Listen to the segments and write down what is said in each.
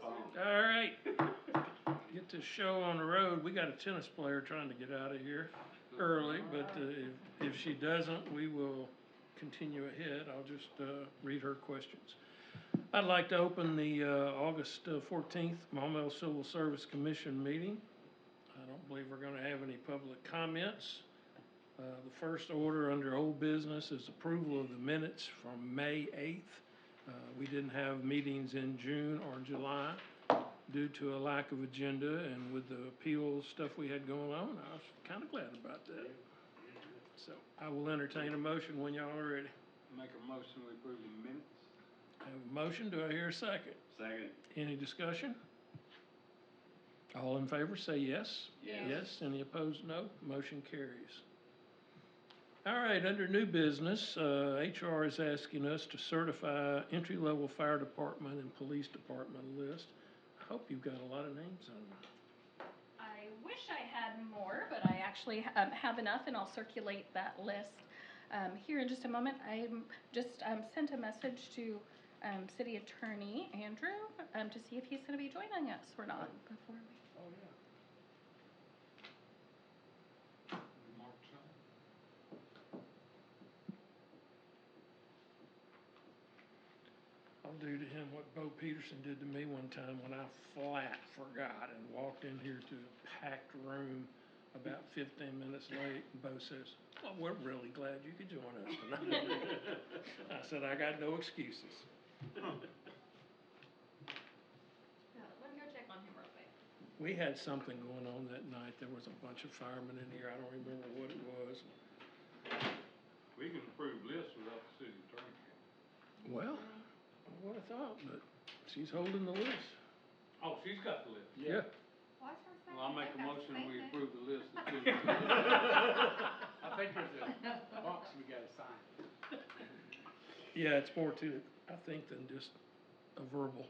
All right. Get this show on the road. We got a tennis player trying to get out of here early, but if she doesn't, we will continue ahead. I'll just read her questions. I'd like to open the August 14th Maumelle Civil Service Commission meeting. I don't believe we're going to have any public comments. The first order under old business is approval of the minutes from May 8th. We didn't have meetings in June or July due to a lack of agenda, and with the appeal stuff we had going on, I was kind of glad about that. So I will entertain a motion when y'all are ready. Make a motion we approve the minutes. I have a motion. Do I hear a second? Second. Any discussion? All in favor say yes. Yes. Yes. Any opposed, no. Motion carries. All right, under new business, HR is asking us to certify entry-level fire department and police department list. I hope you've got a lot of names on there. I wish I had more, but I actually have enough, and I'll circulate that list here in just a moment. I just sent a message to City Attorney Andrew to see if he's going to be joining us or not before we. Oh, yeah. Mark Shaw. I'll do to him what Bo Peterson did to me one time when I flat forgot and walked in here to a packed room about 15 minutes late. And Bo says, "Well, we're really glad you could join us tonight." I said, "I got no excuses." Let me go check on him real quick. We had something going on that night. There was a bunch of firemen in here. I don't remember what it was. We can approve lists without the city attorney. Well, I would have thought, but she's holding the list. Oh, she's got the list. Yeah. What's her second? Well, I'll make a motion we approve the list. I think there's a box we gotta sign. Yeah, it's more to it, I think, than just a verbal.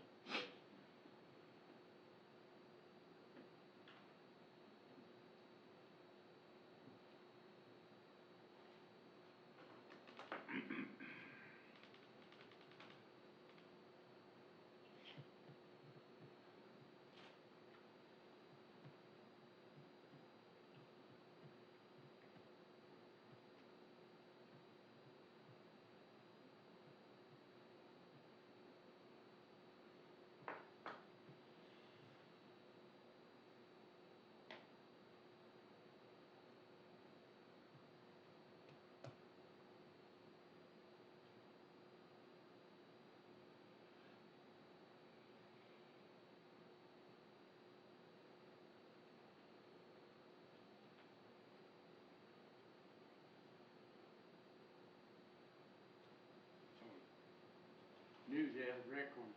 News they had a wreck on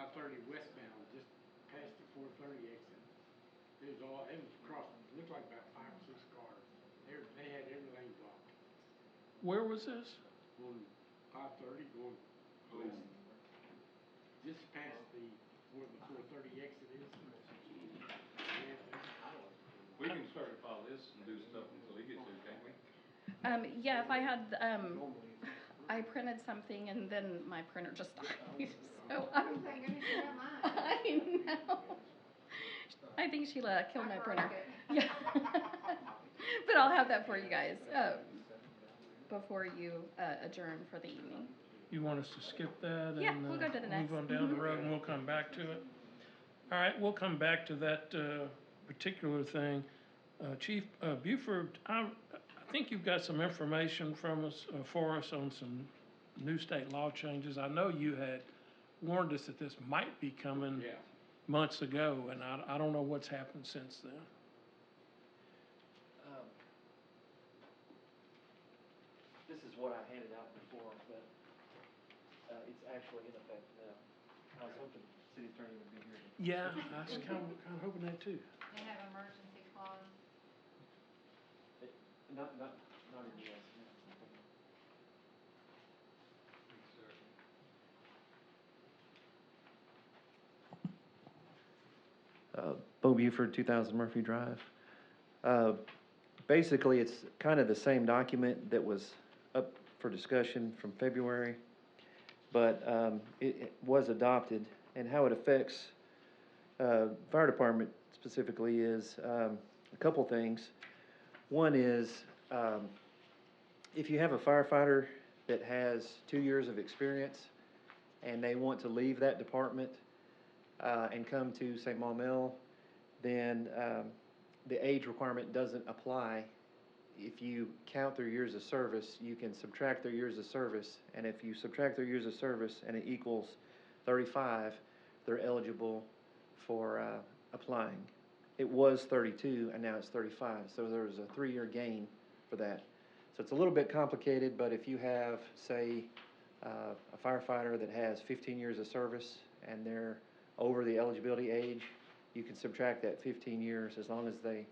I-30 westbound, just past the 430 exit. It was across, it looked like about 5 or 6 cars. They had every lane blocked Where was this? on I-30 going west. Just past where the 430 exit is. We can certify this and do stuff until he gets here, can't we? Yeah, if I had, I printed something and then my printer just died. So Thank goodness you got mine. I know. I think Sheila killed my printer. broke it. Yeah. But I'll have that for you guys before you adjourn for the evening. You want us to skip that? Yeah, and we'll go to the next. Move on down the road and we'll come back to it? All right, we'll come back to that particular thing. Chief Buford, I think you've got some information from us, for us on some new state law changes. I know you had warned us that this might be coming Yeah. months ago, and I don't know what's happened since then. This is what I handed out before, but it's actually in effect now. I was hoping the city attorney would be here. Yeah, I was kind of hoping that too. They have emergency clause. Not in the US. Bo Buford, 2000 Murphy Drive. Basically, it's kind of the same document that was up for discussion from February, but it was adopted, and how it affects fire department specifically is, a couple things. One is, if you have a firefighter that has 2 years of experience and they want to leave that department, and come to St. Maumelle, then, the age requirement doesn't apply. If you count their years of service, you can subtract their years of service, and if you subtract their years of service and it equals 35, they're eligible for applying. It was 32 and now it's 35, so there's a 3-year gain for that. So it's a little bit complicated, but if you have, say, a firefighter that has 15 years of service and they're over the eligibility age, you can subtract that 15 years as long as they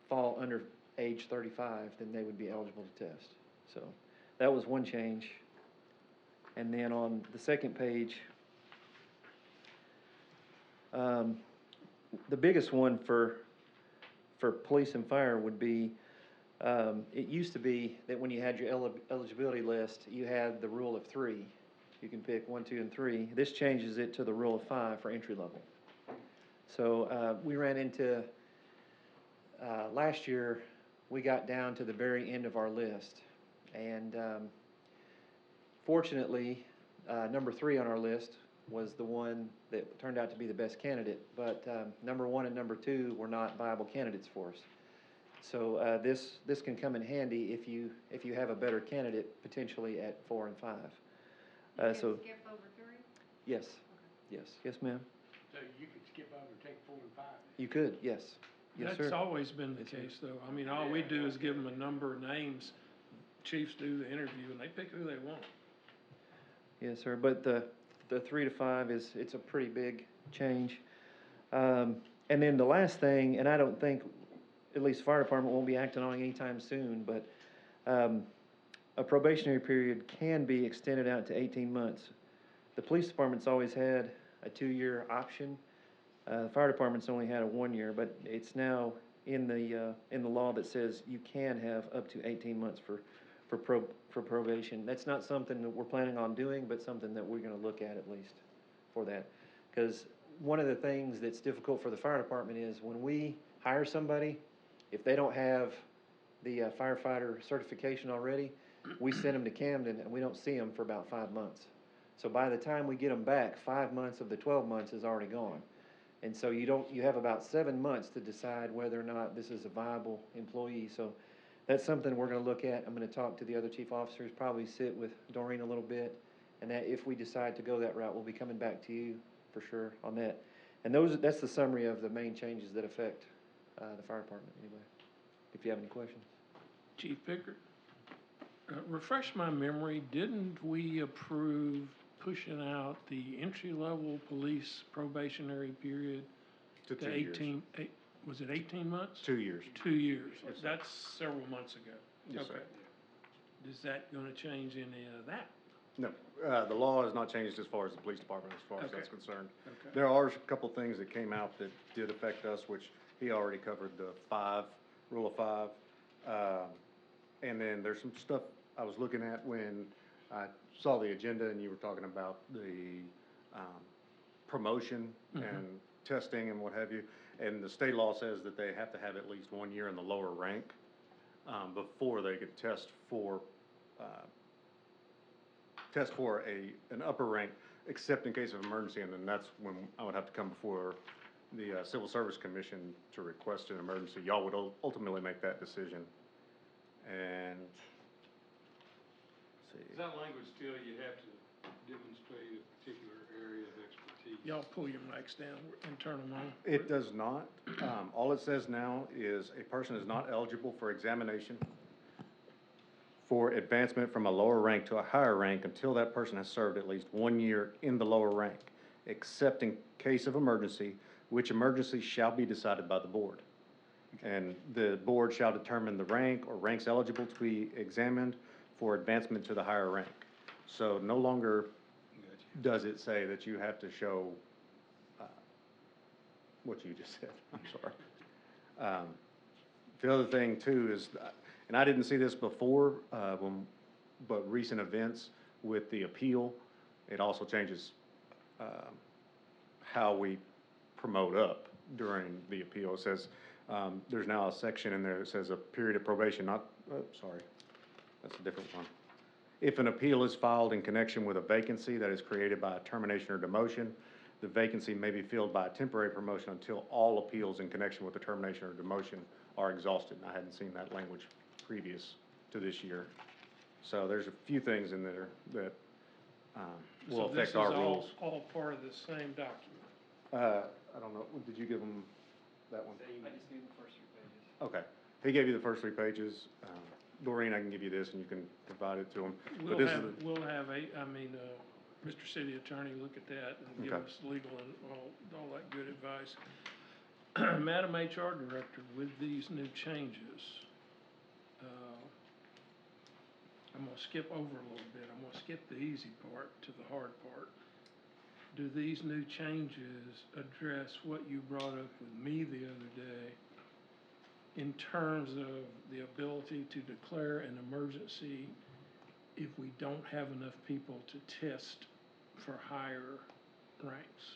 fall under age 35, then they would be eligible to test. So that was one change. And then on the second page, the biggest one for police and fire would be, it used to be that when you had your eligibility list, you had the rule of 3. You can pick 1, 2, and 3. This changes it to the rule of 5 for entry level. So we ran into, last year, we got down to the very end of our list. And fortunately, number 3 on our list was the one that turned out to be the best candidate. But number 1 and number 2 were not viable candidates for us. So this can come in handy if you have a better candidate potentially at 4 and 5. You can So skip over 3? yes, yes, ma'am. So you could skip over, take 4 and 5. You could, yes, yes, sir. That's always been the Yes, sir. case, though. I mean, all we do is give them a number of names. Chiefs do the interview, and they pick who they want. Yes, sir. But the 3 to 5 it's a pretty big change. And then the last thing, and I don't think, at least fire department won't be acting on it anytime soon, but a probationary period can be extended out to 18 months. The police department's always had a 2-year option. The fire department's only had a 1 year, but it's now in the law that says you can have up to 18 months for probation. That's not something that we're planning on doing, but something that we're going to look at least for that. Because one of the things that's difficult for the fire department is when we hire somebody, if they don't have the firefighter certification already, we send them to Camden and we don't see them for about 5 months. So by the time we get them back, 5 months of the 12 months is already gone. And so you have about 7 months to decide whether or not this is a viable employee. So that's something we're going to look at. I'm going to talk to the other chief officers, probably sit with Doreen a little bit, and that if we decide to go that route, we'll be coming back to you for sure on that. And that's the summary of the main changes that affect the fire department anyway, if you have any questions. Chief Pickard, refresh my memory, didn't we approve pushing out the entry-level police probationary period To to 2 years. 18, was it 18 months? 2 years. 2 years. Yes, sir. That's several months ago. Yes, sir. Okay. Is that gonna change any of that? No, the law has not changed as far as the police department, as far as Okay. that's concerned. Okay. There are a couple things that came out that did affect us, which he already covered, the rule of 5. And then there's some stuff I was looking at when I saw the agenda and you were talking about the promotion and testing and what have you. And the state law says that they have to have at least 1 year in the lower rank before they could test for an upper rank, except in case of emergency, and then that's when I would have to come before the Civil Service Commission to request an emergency. Y'all would ultimately make that decision. And, let's see. Is that language still, you have to demonstrate a particular area of expertise? Y'all pull your mics down and turn them on. It does not. All it says now is a person is not eligible for examination for advancement from a lower rank to a higher rank until that person has served at least 1 year in the lower rank, except in case of emergency, which emergency shall be decided by the board. And the board shall determine the rank or ranks eligible to be examined for advancement to the higher rank. So no longer does it say that you have to show what you just said. I'm sorry. The other thing too is, and I didn't see this before, but recent events with the appeal, it also changes how we promote up during the appeal. It says, there's now a section in there that says a period of probation, not, sorry, that's a different one. If an appeal is filed in connection with a vacancy that is created by a termination or demotion, the vacancy may be filled by a temporary promotion until all appeals in connection with the termination or demotion are exhausted. And I hadn't seen that language previous to this year. So there's a few things in there that will affect our rules. So this is all part of the same document. I don't know, did you give them that one? I just gave the first 3 pages. Okay, he gave you the first 3 pages. Doreen, I can give you this and you can provide it to him. But We'll this have, is the- we'll have Mr. City Attorney look at that and give Okay. us legal and all that good advice. Madam HR Director, with these new changes, I'm gonna skip over a little bit. I'm gonna skip the easy part to the hard part. Do these new changes address what you brought up with me the other day in terms of the ability to declare an emergency if we don't have enough people to test for higher ranks?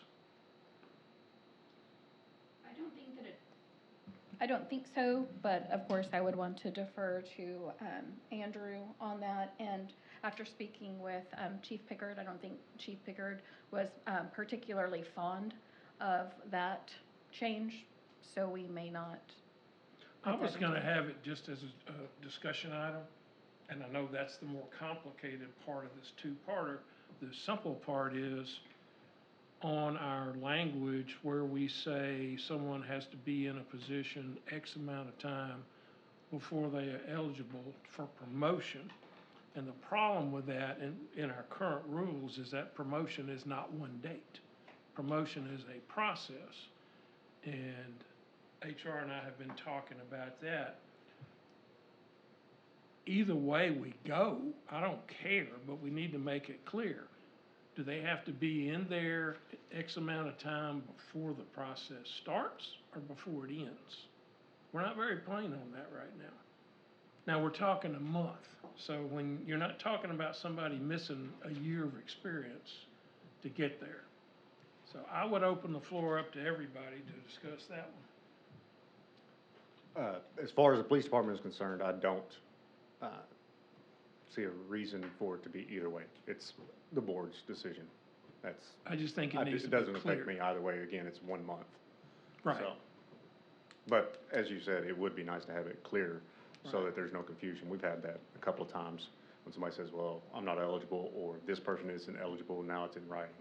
I don't think so, but of course I would want to defer to Andrew on that. And after speaking with Chief Pickard, I don't think Chief Pickard was particularly fond of that change, so we may not. I was gonna have it just as a discussion item, and I know that's the more complicated part of this two-parter. The simple part is on our language where we say someone has to be in a position X amount of time before they are eligible for promotion. And the problem with that in our current rules is that promotion is not one date. Promotion is a process. And HR and I have been talking about that. Either way we go, I don't care, but we need to make it clear. Do they have to be in there X amount of time before the process starts or before it ends? We're not very plain on that right now. Now, we're talking a month, so when you're not talking about somebody missing a year of experience to get there. So I would open the floor up to everybody to discuss that one. as far as the police department is concerned, I don't see a reason for it to be either way. It's the board's decision. That's, I just think it needs to it be doesn't affect clear. me either way. Again, it's 1 month. Right. So, but as you said, it would be nice to have it clear so Right. that there's no confusion. We've had that a couple of times when somebody says, well, I'm not eligible, or this person isn't eligible, now it's in writing.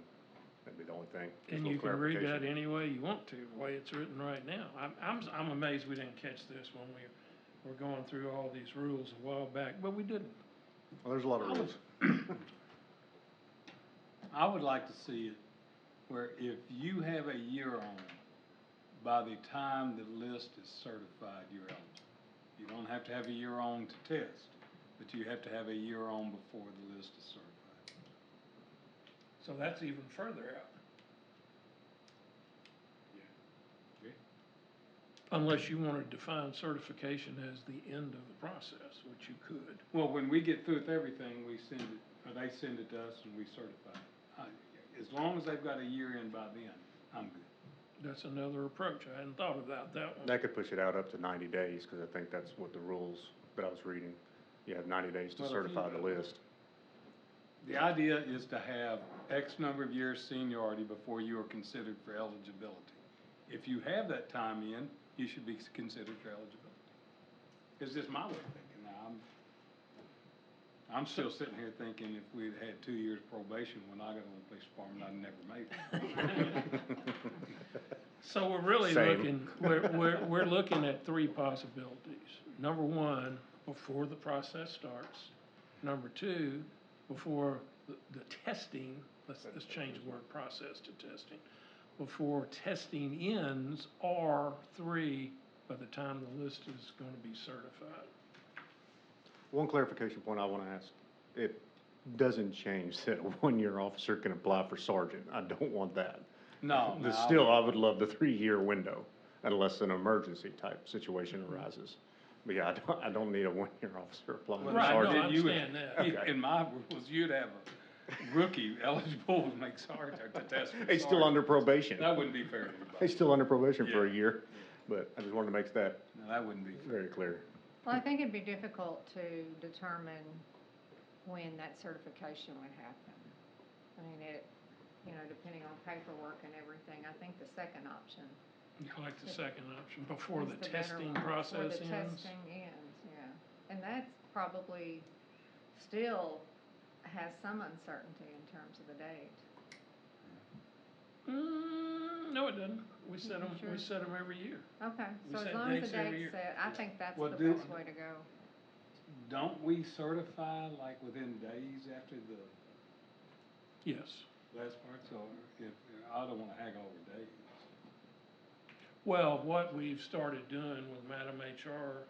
That'd be the only thing. Just a And little you can read that clarification. any way you want to, the way it's written right now. I'm amazed we didn't catch this when we were going through all these rules a while back, but we didn't. Well, there's a lot of rules. I would like to see it where if you have a year on, by the time the list is certified, you're eligible. You don't have to have a year on to test, but you have to have a year on before the list is certified. So that's even further out. Okay? Unless you want to define certification as the end of the process, which you could. Well, when we get through with everything, we send it, or they send it to us and we certify it. As long as they've got a year in by then, I'm good. That's another approach. I hadn't thought about that one. That could push it out up to 90 days, because I think that's what the rules that I was reading. You have 90 days to Well, if certify you- the list. The idea is to have X number of years seniority before you are considered for eligibility. If you have that time in, you should be considered for eligibility. It's just my way of thinking now. I'm still sitting here thinking if we'd had 2 years probation when I got on the police department, I'd never made it. So we're really Same. we're looking at 3 possibilities. Number 1, before the process starts. Number 2, before the testing, let's change the word process to testing. Before testing ends, or 3, by the time the list is gonna be certified. One clarification point I want to ask, it doesn't change that a 1-year officer can apply for sergeant. I don't want that. No, no. Still, I would love the 3-year window, unless an emergency type situation arises. But yeah, I don't need a 1-year officer applying for Right, no, I sergeant. You would- understand that. Okay. In my rules, you'd have rookie eligible to make sergeant, to test for He's still under sergeant. probation. That wouldn't be fair to anybody. He's still under probation for a Yeah. year, but I just wanted to make that No, that wouldn't be fair. very clear. Well, I think it'd be difficult to determine when that certification would happen. I mean, depending on paperwork and everything, I think the second option I like the second option, before is the the better testing one, process before the ends. testing ends, yeah. And that's probably still has some uncertainty in terms of the date. No, it doesn't. We set them, Sure. we set them every year. Okay, We so as set long as dates the every date's year. set, I think that's Well, the do- best way to go. Don't we certify like within days after the Yes. last part? So if, I don't wanna hag over days. Well, what we've started doing with Madam HR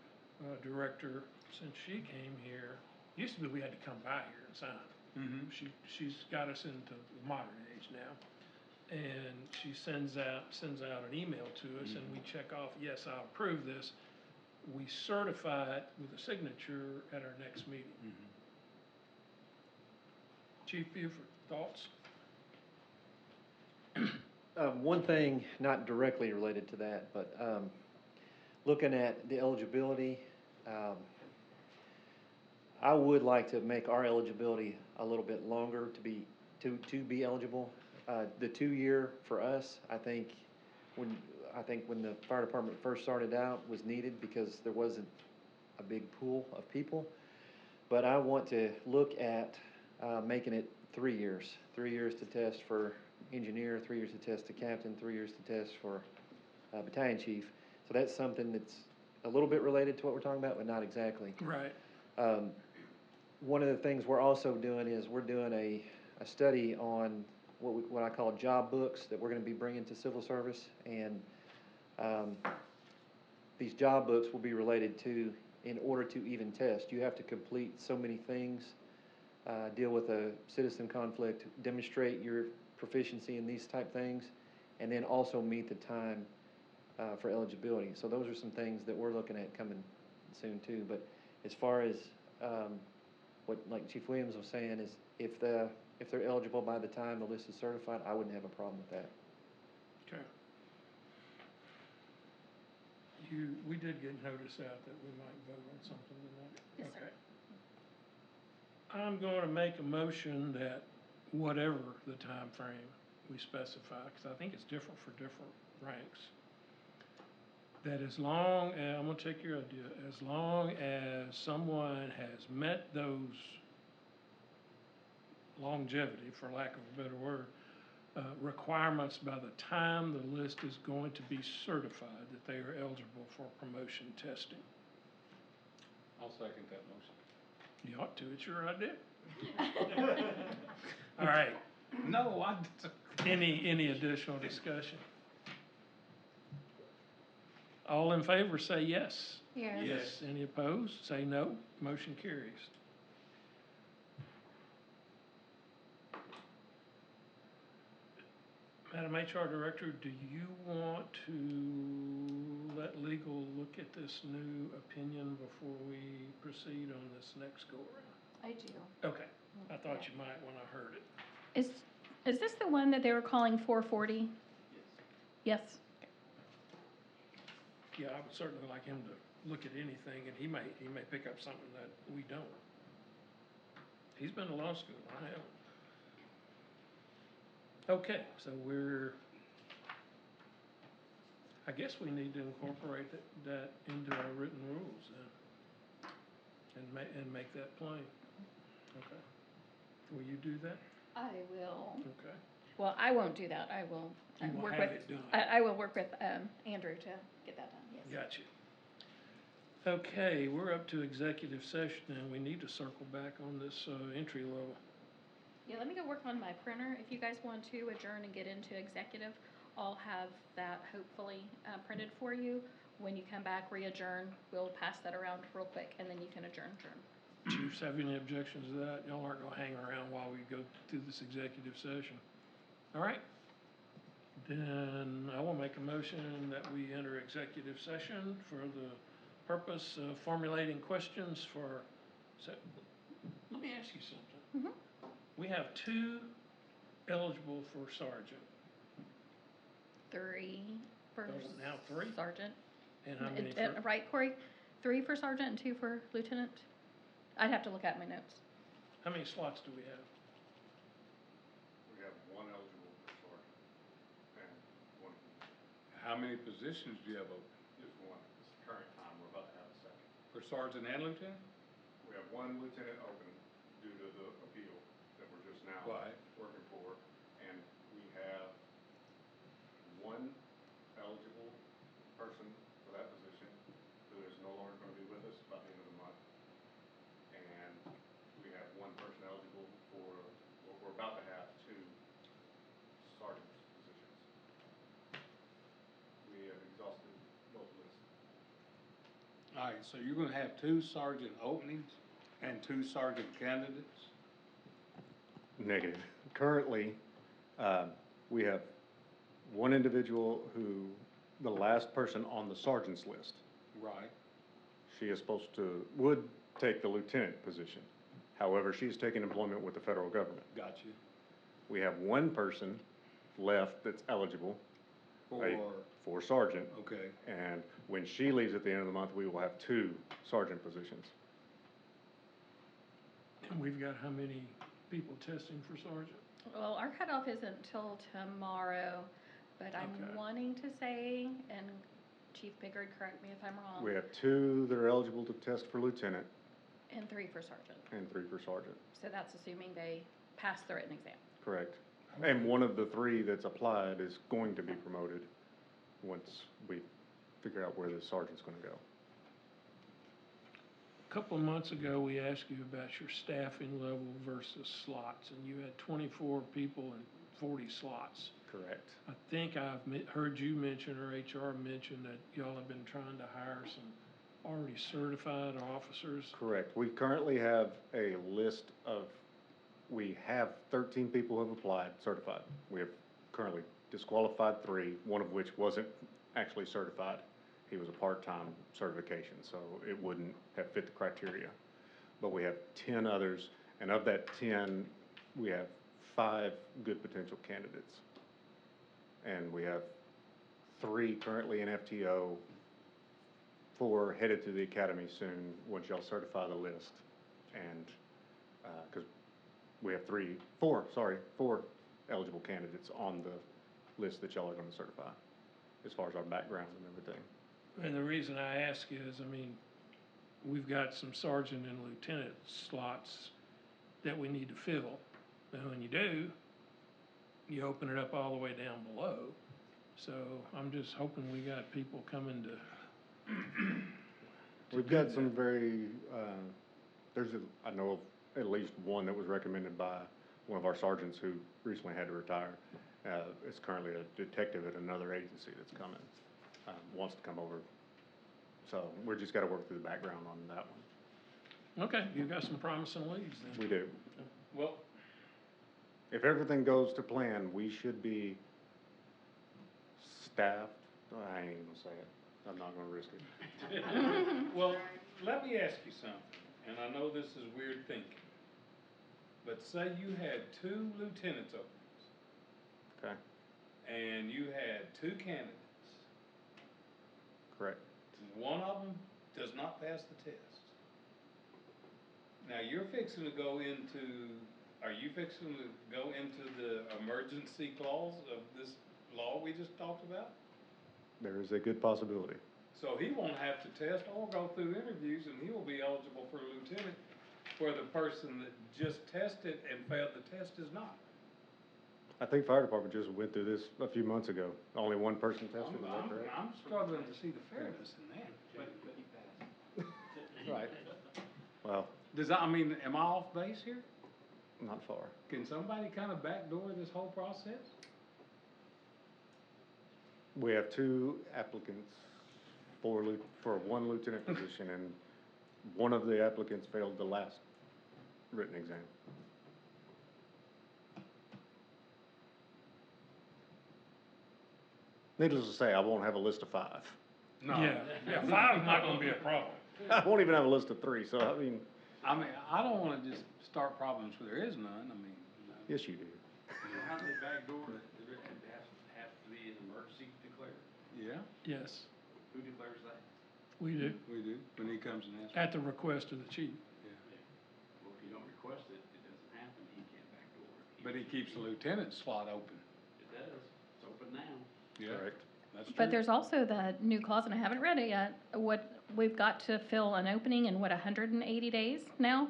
Director, since she came here, used to be we had to come by here and sign. Mm-hmm. She's got us into the modern age now. And she sends out an email to us and we check off, yes, I'll approve this. We certify it with a signature at our next meeting. Chief Buford, thoughts? One thing, not directly related to that, but, looking at the eligibility, I would like to make our eligibility a little bit longer to be eligible. The 2-year for us, I think when the fire department first started out was needed because there wasn't a big pool of people. But I want to look at, making it 3 years. 3 years to test for engineer, 3 years to test to captain, 3 years to test for, battalion chief. So that's something that's a little bit related to what we're talking about, but not exactly. Right. One of the things we're also doing is we're doing a study on what I call job books that we're gonna be bringing to civil service. And, these job books will be related to, in order to even test, you have to complete so many things, deal with a citizen conflict, demonstrate your proficiency in these type things, and then also meet the time, for eligibility. So those are some things that we're looking at coming soon too. But as far as, what, like Chief Williams was saying, is if they're eligible by the time the list is certified, I wouldn't have a problem with that. Okay. We did get notice out that we might vote on something tonight. Yes, sir. Okay. I'm gonna make a motion that whatever the time frame we specify, because I think it's different for different ranks, that as long as, I'm gonna take your idea, as long as someone has met those longevity, for lack of a better word, requirements by the time the list is going to be certified, that they are eligible for promotion testing. I'll second that motion. You ought to, it's your idea. All right, No, any additional discussion? All in favor, say yes. Yeah. Yes. Any opposed, say no. Motion carries. Madam HR Director, do you want to let legal look at this new opinion before we proceed on this next go-around? I do. Okay, I thought you might when I heard it. Is this the one that they were calling 440? Yes. Yeah, I would certainly like him to look at anything, and he may pick up something that we don't. He's been to law school, I haven't. Okay, so I guess we need to incorporate that into our written rules then, and make that plain. Okay. Will you do that? I will. Okay. Well, I won't do that. I will You will work have with, it done. I will work with Andrew to get that done, yes. Gotcha. Okay, we're up to executive session, and we need to circle back on this entry level. Yeah, let me go work on my printer. If you guys want to adjourn and get into executive, I'll have that hopefully printed for you. When you come back, re-adjourn, we'll pass that around real quick, and then you can adjourn. Chiefs have any objections to that? Y'all aren't gonna hang around while we go through this executive session. All right? Then I will make a motion that we enter executive session for the purpose of formulating questions for, let me ask you something. we have two eligible for sergeant, 3 for Oh, now 3? sergeant. and how many And- for, Right, Corey? 3 for sergeant and 2 for lieutenant? I'd have to look at my notes. how many slots do we have? We have one eligible for sergeant and one, How many positions do you have open? just one. This is the current time, we're about to have a second. For sergeant and lieutenant? We have one lieutenant open due to the appeal that we're just now Right. working for. And we have one eligible person for that position who is no longer going to be with us by the end of the month. And we have one person eligible for, what we're about to have, two sergeant's positions. We have exhausted both lists. All right, so you're gonna have 2 sergeant openings and 2 sergeant candidates? Negative. Currently, we have one individual who, the last person on the sergeant's list, Right. she is supposed to, would take the lieutenant position. However, she's taking employment with the federal government. Got you. We have one person left that's eligible For, for sergeant, okay. and when she leaves at the end of the month, we will have 2 sergeant positions. And we've got how many people testing for sergeant? Well, our cutoff isn't till tomorrow, but I'm Okay. wanting to say, and Chief Pickard, correct me if I'm wrong, We have 2 that are eligible to test for lieutenant and 3 for sergeant. and 3 for sergeant. So that's assuming they pass the written exam. Correct. And one of the 3 that's applied is going to be promoted once we figure out where the sergeant's gonna go. A couple of months ago, we asked you about your staffing level versus slots, and you had 24 people and 40 slots. Correct. I think I've heard you mention, or HR mention, that y'all have been trying to hire some already certified officers. Correct. We currently have a list of, we have 13 people who have applied, certified. We have currently disqualified 3, one of which wasn't actually certified. He was a part-time certification, so it wouldn't have fit the criteria. But we have 10 others, and of that 10, we have 5 good potential candidates. And we have 3 currently in FTO, 4 headed to the academy soon, once y'all certify the list. And, cause we have 4 eligible candidates on the list that y'all are gonna certify, as far as our background and everything. And the reason I ask is, I mean, we've got some sergeant and lieutenant slots that we need to fill. And when you do, you open it up all the way down below. So I'm just hoping we got people coming to We've got some very, I know of at least one that was recommended by one of our sergeants who recently had to retire. Is currently a detective at another agency that's coming, wants to come over. So we're just gotta work through the background on that one. Okay, you got some promising leads then. We do. Well, If everything goes to plan, we should be staffed, I ain't even gonna say it, I'm not gonna risk it. well, let me ask you something, and I know this is weird thinking. But say you had 2 lieutenants openings, Okay, and you had 2 candidates. correct. One of them does not pass the test. Now, you're fixing to go into, are you fixing to go into the emergency clause of this law we just talked about? There is a good possibility. So he won't have to test or go through interviews, and he will be eligible for lieutenant, where the person that just tested and failed the test is not. I think fire department just went through this a few months ago. Only one person tested, is that correct? I'm struggling to see the fairness in that. Right. Well, Does that, I mean, am I off base here? not far. Can somebody kind of backdoor this whole process? We have 2 applicants for one lieutenant position, and one of the applicants failed the last written exam. Needless to say, I won't have a list of 5. No. Yeah, 5 is not gonna be a problem. I won't even have a list of 3, so I mean, I mean, I don't wanna just start problems where there is none, I mean. Yes, you do. How do they backdoor it? It has to be an emergency declared. Yeah, Yes, Who declares that? we do, we do, when he comes and asks. at the request of the chief. Well, if you don't request it, it doesn't happen, he can't backdoor it. But he keeps the lieutenant's slot open. It does, it's open now. Yeah, Correct. that's true. But there's also the new clause, and I haven't read it yet, what, we've got to fill an opening in what, 180 days now?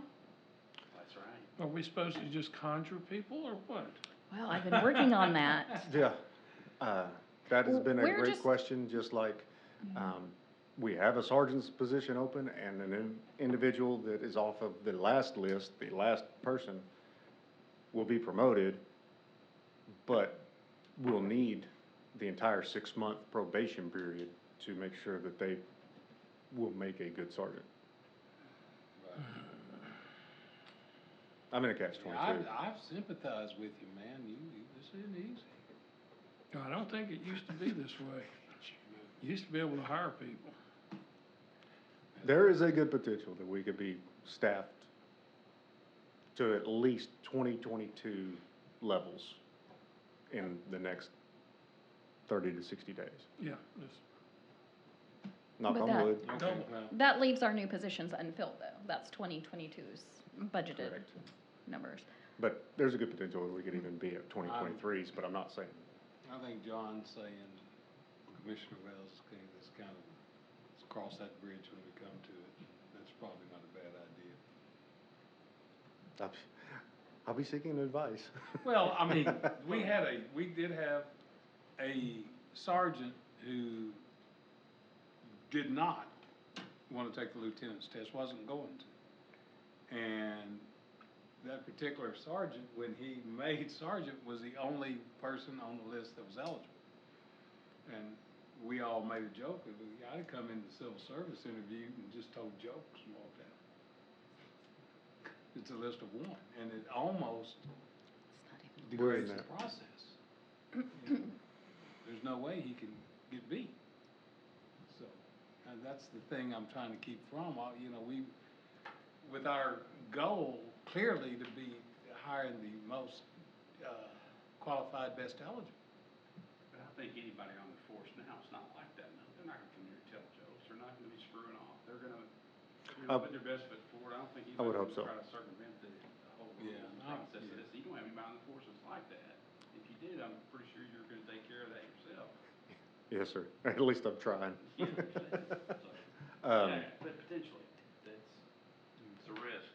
That's right. Are we supposed to just conjure people or what? Well, I've been working on that. Yeah, that has been a We're great just- question, just like, we have a sergeant's position open and an individual that is off of the last list, the last person will be promoted, but will need the entire 6-month probation period to make sure that they will make a good sergeant. I'm in a catch Yeah, 22. I've sympathized with you, man, this isn't easy. No, I don't think it used to be this way. You used to be able to hire people. There is a good potential that we could be staffed to at least 2022 levels in the next 30 to 60 days. Yeah, just Knock But on that- wood. Okay, Double. well, That leaves our new positions unfilled, though. That's 2022's budgeted Correct. numbers. But there's a good potential that we could even be at 2023s, but I'm not saying. I think John's saying, Commissioner Wells is kind of, let's cross that bridge when we come to it. That's probably not a bad idea. I'll be seeking advice. Well, I mean, we did have a sergeant who did not want to take the lieutenant's test, wasn't going to. And that particular sergeant, when he made sergeant, was the only person on the list that was eligible. And we all made a joke of the guy to come into the civil service interview and just told jokes and walked out. It's a list of one, and it almost We're in degrades the that. process. You know, there's no way he can get beat. So, and that's the thing I'm trying to keep from, you know, with our goal clearly to be hiring the most, qualified, best eligible. But I think anybody on the force now, it's not like that now. They're not gonna come here and tell jokes, they're not gonna be screwing off, they're gonna put their best foot forward. I don't think I would anybody's hope so. gonna try to circumvent the whole Yeah, process of yeah. this. You don't have anybody on the force that's like that. If you did, I'm pretty sure you're gonna take care of that yourself. Yes, sir. At least I'm trying. Yeah, so, Um, yeah, but potentially, it's a risk.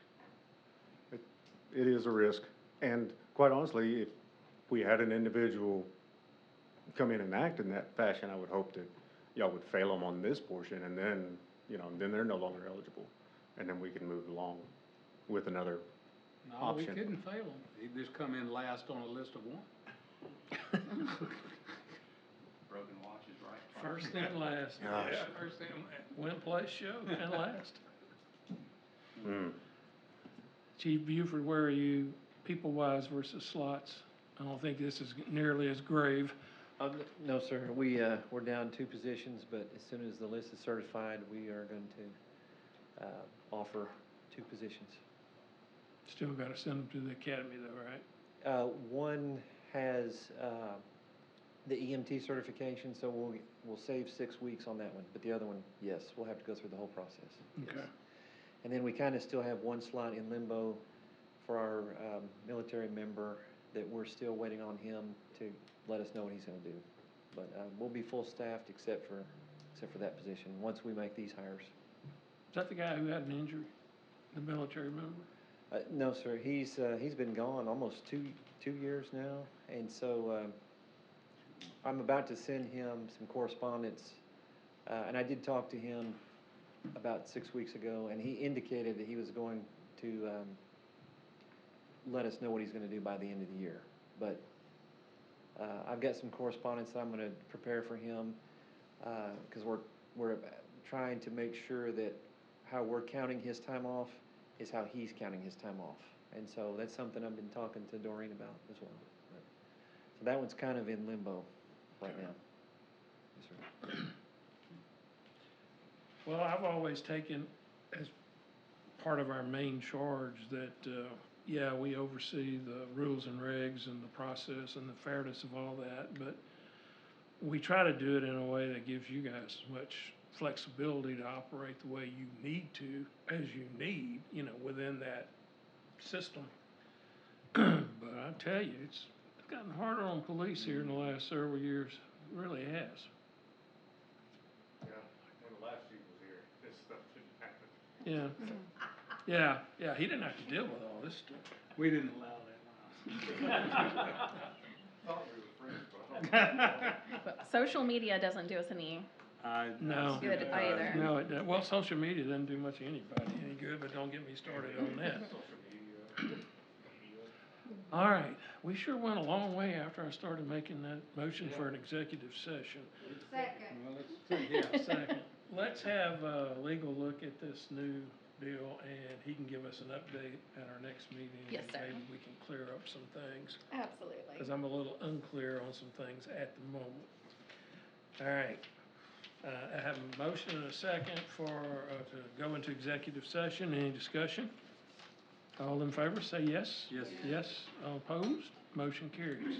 It is a risk, and quite honestly, if we had an individual come in and act in that fashion, I would hope that y'all would fail them on this portion, and then, you know, then they're no longer eligible, and then we can move along with another No, we option. couldn't fail him. He'd just come in last on a list of one. Broken watches, right? first and last. Gosh. Yeah, first and last. Win, place, show, and last. Mm. Chief Buford, where are you people-wise versus slots? I don't think this is nearly as grave. No, sir, we're down 2 positions, but as soon as the list is certified, we are going to, offer 2 positions. Still gotta send them to the academy though, right? One has, the EMT certification, so we'll save 6 weeks on that one, but the other one, yes, we'll have to go through the whole process. yes. Okay. And then we kind of still have 1 slot in limbo for our, military member that we're still waiting on him to let us know what he's gonna do. But, we'll be full staffed except for that position, once we make these hires. Is that the guy who had an injury, the military member? No, sir, he's been gone almost two years now, and so, I'm about to send him some correspondence, and I did talk to him about 6 weeks ago, and he indicated that he was going to, let us know what he's gonna do by the end of the year. But, I've got some correspondence that I'm gonna prepare for him, cause we're trying to make sure that how we're counting his time off is how he's counting his time off. And so that's something I've been talking to Doreen about as well. So that one's kind of in limbo right now. Yes, sir. Well, I've always taken as part of our main charge that, yeah, we oversee the rules and regs and the process and the fairness of all that, but we try to do it in a way that gives you guys as much flexibility to operate the way you need to, as you need, you know, within that system. But I tell you, it's gotten harder on police here in the last several years, it really has. Yeah, when the last chief was here, this stuff didn't happen. Yeah, yeah, he didn't have to deal with all this stuff. We didn't allow that. Thought we were friends, but I don't. But social media doesn't do us any, No. Good either. No, it doesn't. Well, social media doesn't do much of anybody any good, but don't get me started on that. All right, we sure went a long way after I started making that motion for an executive session. Second. Well, let's, Second, let's have, legal look at this new deal, and he can give us an update at our next meeting. Yes, sir. And maybe we can clear up some things, absolutely. because I'm a little unclear on some things at the moment. All right, I have a motion and a second for, to go into executive session. Any discussion? All in favor, say yes. Yes. Yes, all opposed, motion carries.